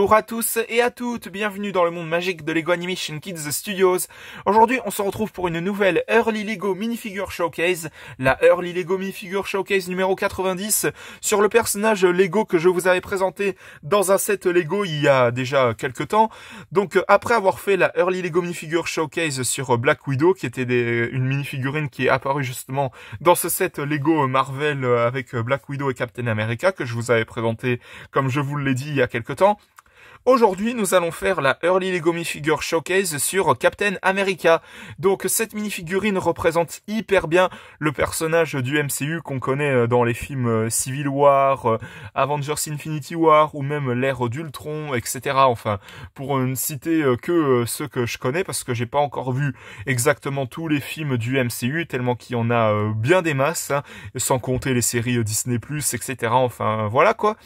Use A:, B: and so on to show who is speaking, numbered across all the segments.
A: Bonjour à tous et à toutes, bienvenue dans le monde magique de Lego Animation Kids Studios. Aujourd'hui, on se retrouve pour une nouvelle Early Lego Minifigure Showcase, la Early Lego Minifigure Showcase numéro 90, sur le personnage Lego que je vous avais présenté dans un set Lego il y a déjà quelques temps. Donc, après avoir fait la Early Lego Minifigure Showcase sur Black Widow, qui était une minifigurine qui est apparue justement dans ce set Lego Marvel avec Black Widow et Captain America, que je vous avais présenté, comme je vous l'ai dit, il y a quelques temps. Aujourd'hui, nous allons faire la Early Lego Minifigure Showcase sur Captain America. Donc, cette minifigurine représente hyper bien le personnage du MCU qu'on connaît dans les films Civil War, Avengers Infinity War ou même l'ère d'Ultron, etc. Enfin, pour ne citer que ceux que je connais, parce que j'ai pas encore vu exactement tous les films du MCU, tellement qu'il y en a bien des masses, hein, sans compter les séries Disney+, etc. Enfin, voilà quoi.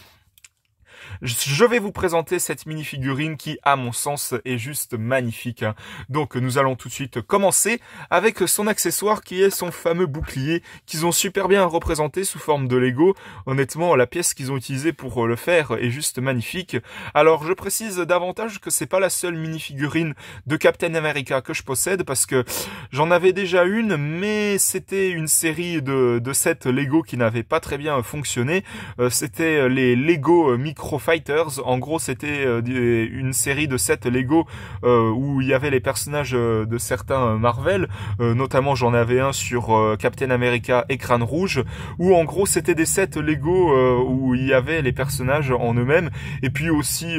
A: Je vais vous présenter cette minifigurine qui, à mon sens, est juste magnifique. Donc nous allons tout de suite commencer avec son accessoire qui est son fameux bouclier qu'ils ont super bien représenté sous forme de Lego. Honnêtement, la pièce qu'ils ont utilisée pour le faire est juste magnifique. Alors je précise davantage que c'est pas la seule minifigurine de Captain America que je possède, parce que j'en avais déjà une, mais c'était une série de 7 Lego qui n'avait pas très bien fonctionné. C'était les Lego Micro Fighters. En gros, c'était une série de 7 Lego où il y avait les personnages de certains Marvel, notamment j'en avais un sur Captain America Écran Rouge, où en gros c'était des 7 Lego où il y avait les personnages en eux-mêmes, et puis aussi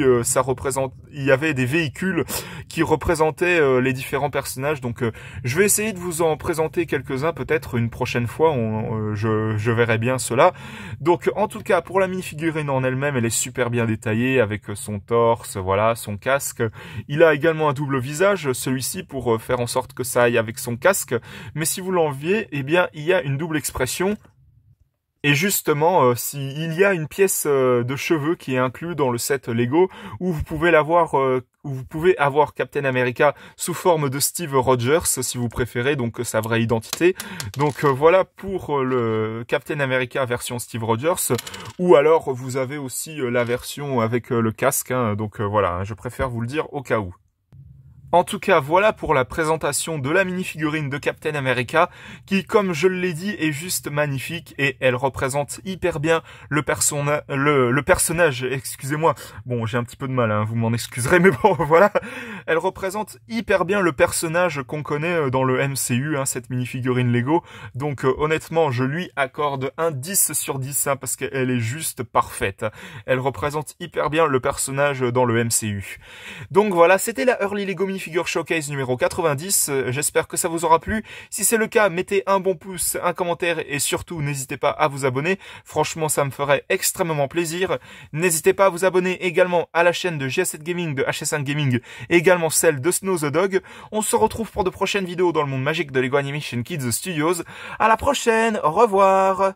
A: il y avait des véhicules qui représentaient les différents personnages. Donc je vais essayer de vous en présenter quelques-uns peut-être une prochaine fois, je verrai bien cela. Donc en tout cas, pour la minifigurine en elle-même, elle est super bien détaillé avec son torse, voilà, son casque. Il a également un double visage, celui-ci pour faire en sorte que ça aille avec son casque. Mais si vous l'enleviez, eh bien, il y a une double expression. Et justement, il y a une pièce de cheveux qui est inclue dans le set Lego, où vous pouvez avoir Captain America sous forme de Steve Rogers, si vous préférez, donc sa vraie identité. Donc voilà pour le Captain America version Steve Rogers, ou alors vous avez aussi la version avec le casque, hein, donc voilà, hein, je préfère vous le dire au cas où. En tout cas, voilà pour la présentation de la minifigurine de Captain America, qui, comme je l'ai dit, est juste magnifique, et elle représente hyper bien le personnage, excusez-moi. Bon, j'ai un petit peu de mal, hein, vous m'en excuserez, mais bon, voilà. Elle représente hyper bien le personnage qu'on connaît dans le MCU, hein, cette minifigurine Lego. Donc, honnêtement, je lui accorde un 10 sur 10, hein, parce qu'elle est juste parfaite. Elle représente hyper bien le personnage dans le MCU. Donc voilà, c'était la Early Lego Minifigure Showcase numéro 90, j'espère que ça vous aura plu. Si c'est le cas, mettez un bon pouce, un commentaire et surtout n'hésitez pas à vous abonner. Franchement, ça me ferait extrêmement plaisir. N'hésitez pas à vous abonner également à la chaîne de GS7 Gaming, de HS5 Gaming, et également celle de Snow the Dog. On se retrouve pour de prochaines vidéos dans le monde magique de Lego Animation Kids Studios. À la prochaine, au revoir.